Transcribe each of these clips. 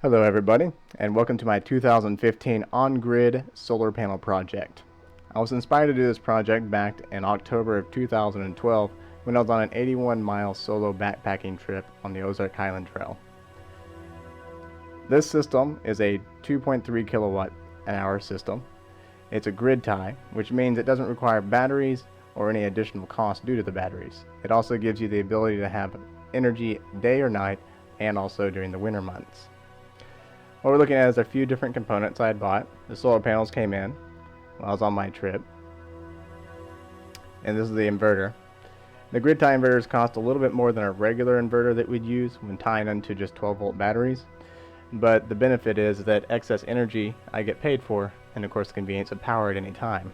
Hello everybody, and welcome to my 2015 on-grid solar panel project. I was inspired to do this project back in October of 2012 when I was on an 81-mile solo backpacking trip on the Ozark Highland Trail. This system is a 2.3 kilowatt an hour system. It's a grid tie, which means it doesn't require batteries or any additional cost due to the batteries. It also gives you the ability to have energy day or night and also during the winter months. What we're looking at is a few different components I had bought. The solar panels came in when I was on my trip. And this is the inverter. The grid tie inverters cost a little bit more than a regular inverter that we'd use when tying into just 12-volt batteries. But the benefit is that excess energy I get paid for, and of course the convenience of power at any time.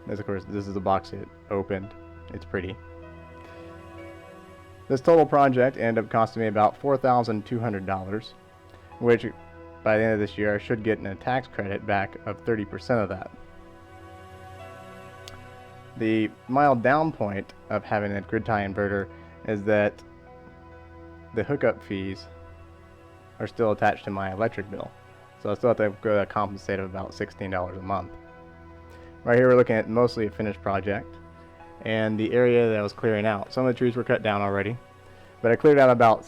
This is the box it opened. It's pretty. This total project ended up costing me about $4,200, which by the end of this year I should get a tax credit back of 30% of that. The mild down point of having a grid tie inverter is that the hookup fees are still attached to my electric bill. So I still have to go to compensate of about $16 a month. Right here we're looking at mostly a finished project, and the area that I was clearing out. Some of the trees were cut down already, but I cleared out about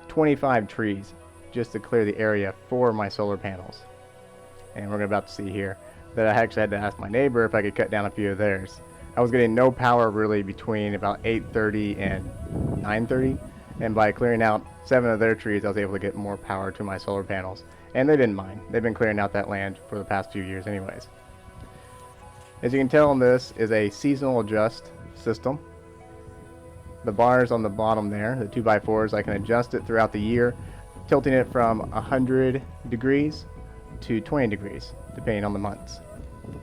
25 trees just to clear the area for my solar panels. And we're about to see here that I actually had to ask my neighbor if I could cut down a few of theirs. I was getting no power really between about 8:30 and 9:30, and by clearing out 7 of their trees I was able to get more power to my solar panels, and they didn't mind. They've been clearing out that land for the past few years anyways. As you can tell, this is a seasonal adjust system. The bars on the bottom there, the 2x4s, I can adjust it throughout the year, tilting it from 100 degrees to 20 degrees, depending on the months.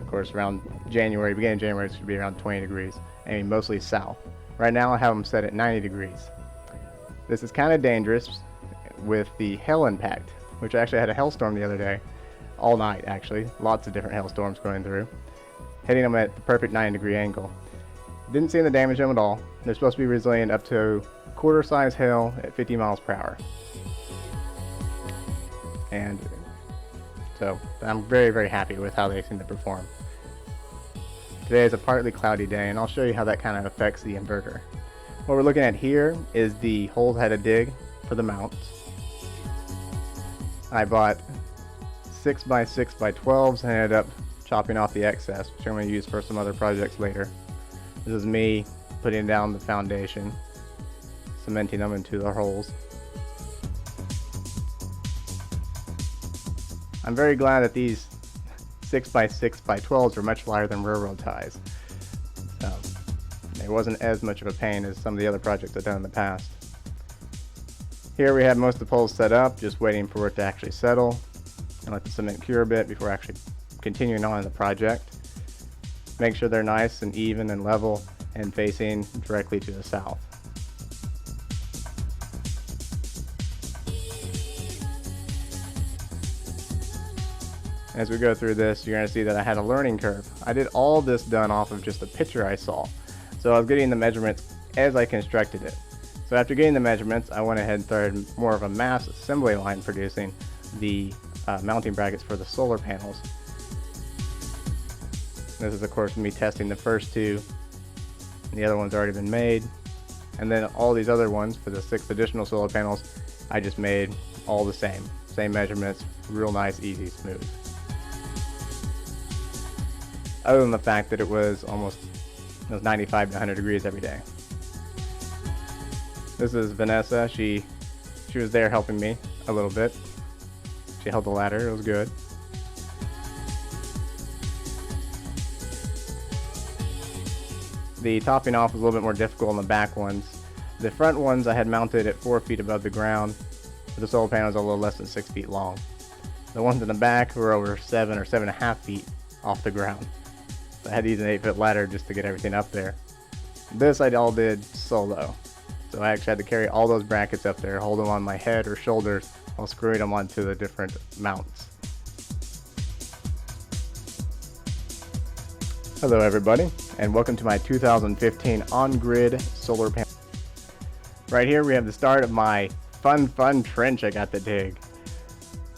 Of course, around January, beginning of January, it should be around 20 degrees, and mostly south. Right now I have them set at 90 degrees. This is kind of dangerous with the hail impact, which I actually had a hailstorm the other day, all night actually, lots of different hailstorms going through, hitting them at the perfect 90-degree angle. Didn't seem to damage them at all. They're supposed to be resilient up to quarter-size hail at 50 miles per hour. And so I'm very, very happy with how they seem to perform. Today is a partly cloudy day, and I'll show you how that kind of affects the inverter. What we're looking at here is the holes I had to dig for the mounts. I bought 6x6x12s and ended up chopping off the excess, which I'm going to use for some other projects later. This is me putting down the foundation, cementing them into the holes. I'm very glad that these 6x6x12s are much lighter than railroad ties. So it wasn't as much of a pain as some of the other projects I've done in the past. Here we have most of the poles set up, just waiting for it to actually settle and let the cement cure a bit before actually continuing on in the project. Make sure they're nice and even and level and facing directly to the south. As we go through this, you're going to see that I had a learning curve. I did all this done off of just a picture I saw. So I was getting the measurements as I constructed it. So after getting the measurements, I went ahead and started more of a mass assembly line producing the mounting brackets for the solar panels. This is of course me testing the first two, and the other one's already been made. And then all these other ones for the 6 additional solar panels, I just made all the same measurements, real nice, easy, smooth. Other than the fact that it was 95 to 100 degrees every day. This is Vanessa. She was there helping me a little bit. She held the ladder, it was good. The topping off was a little bit more difficult on the back ones. The front ones I had mounted at 4 feet above the ground, but the solar panels are a little less than 6 feet long. The ones in the back were over 7 or 7.5 feet off the ground. So I had to use an 8-foot ladder just to get everything up there. This I all did solo. So I actually had to carry all those brackets up there, hold them on my head or shoulders while screwing them onto the different mounts. Hello everybody, and welcome to my 2015 on-grid solar panel. Right here we have the start of my fun trench I got to dig.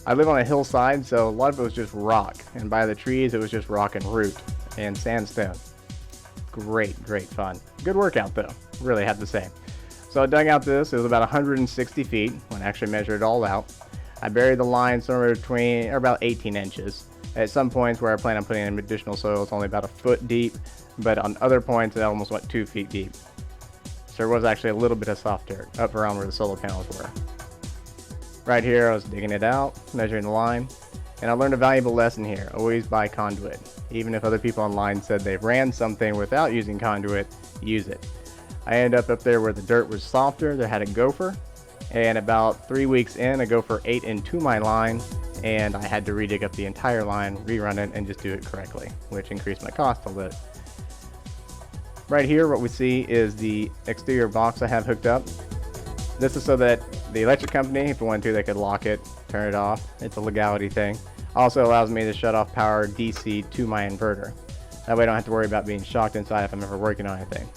I live on a hillside, so a lot of it was just rock, and by the trees it was just rock and root and sandstone. Great fun. Good workout though, really have to say. So I dug out this, it was about 160 feet when I actually measured it all out. I buried the line somewhere between, or about 18 inches. At some points where I plan on putting in additional soil, it's only about a foot deep, but on other points it almost went 2 feet deep. So there was actually a little bit of soft dirt up around where the solar panels were. Right here I was digging it out, measuring the line, and I learned a valuable lesson here: always buy conduit. Even if other people online said they ran something without using conduit, use it. I ended up there where the dirt was softer, there had a gopher, and about 3 weeks in, a gopher ate into my line, and I had to redig up the entire line, rerun it, and just do it correctly, which increased my cost a little. Right here what we see is the exterior box I have hooked up. This is so that the electric company, if they wanted to, they could lock it, turn it off. It's a legality thing. Also allows me to shut off power DC to my inverter. That way I don't have to worry about being shocked inside if I'm ever working on anything.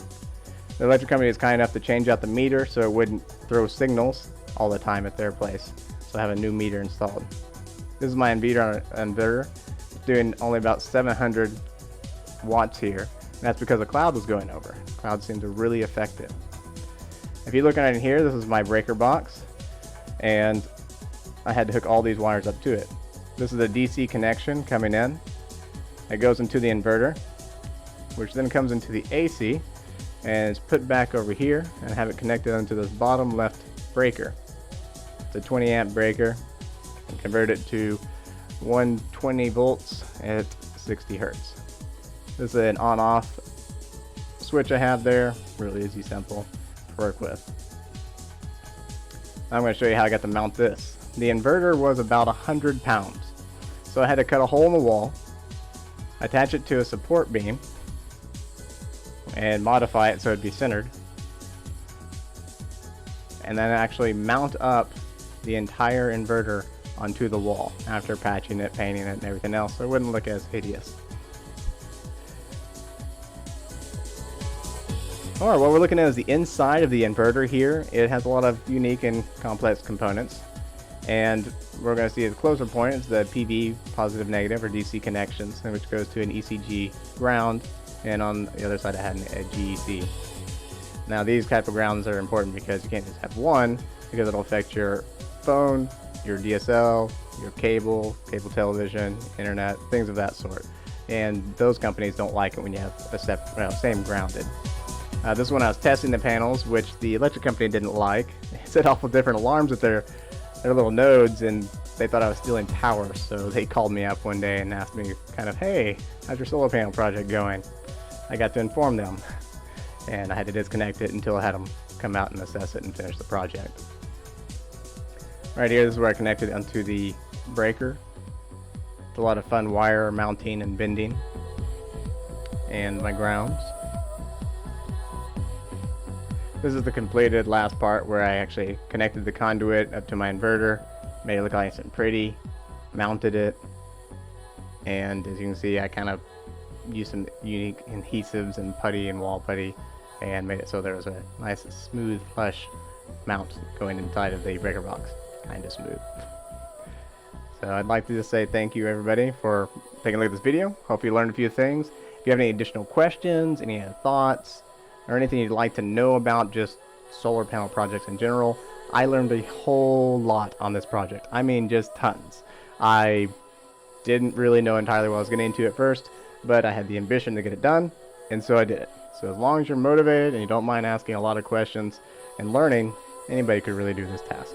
The electric company is kind enough to change out the meter so it wouldn't throw signals all the time at their place. So I have a new meter installed. This is my inverter. It's doing only about 700 watts here. That's because the cloud was going over. Cloud seemed to really affect it. If you're looking at it here, this is my breaker box, and I had to hook all these wires up to it. This is a DC connection coming in. It goes into the inverter, which then comes into the AC, and it's put back over here and have it connected onto this bottom left breaker. It's a 20 amp breaker, and convert it to 120 volts at 60 hertz. This is an on-off switch I have there, really easy, simple to work with. I'm going to show you how I got to mount this. The inverter was about 100 pounds, so I had to cut a hole in the wall, attach it to a support beam, and modify it so it'd be centered, and then actually mount up the entire inverter onto the wall after patching it, painting it, and everything else, so it wouldn't look as hideous. Alright, what we're looking at is the inside of the inverter here. It has a lot of unique and complex components, and we're going to see at the closer point is the PV positive negative or DC connections, which goes to an ECG ground, and on the other side I had a GEC. Now these type of grounds are important because you can't just have one, because it'll affect your phone, your DSL, your cable television, internet, things of that sort. And those companies don't like it when you have a same grounded. This one I was testing the panels, which the electric company didn't like. They set off with different alarms with their little nodes, and they thought I was stealing power, so they called me up one day and asked me kind of, hey, how's your solar panel project going? I got to inform them, and I had to disconnect it until I had them come out and assess it and finish the project. Right here, this is where I connected onto the breaker. It's a lot of fun wire mounting and bending, and my grounds. This is the completed last part where I actually connected the conduit up to my inverter, made it look nice and pretty, mounted it, and as you can see I kind of used some unique adhesives and putty and wall putty and made it so there was a nice smooth flush mount going inside of the breaker box, kind of smooth. So I'd like to just say thank you everybody for taking a look at this video. Hope you learned a few things. If you have any additional questions, any other thoughts, or anything you'd like to know about just solar panel projects in general, I learned a whole lot on this project. I mean, just tons. I didn't really know entirely what I was getting into at first, but I had the ambition to get it done, and so I did it. So as long as you're motivated and you don't mind asking a lot of questions and learning, anybody could really do this task.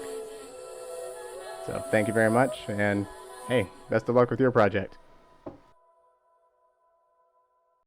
So thank you very much, and hey, best of luck with your project.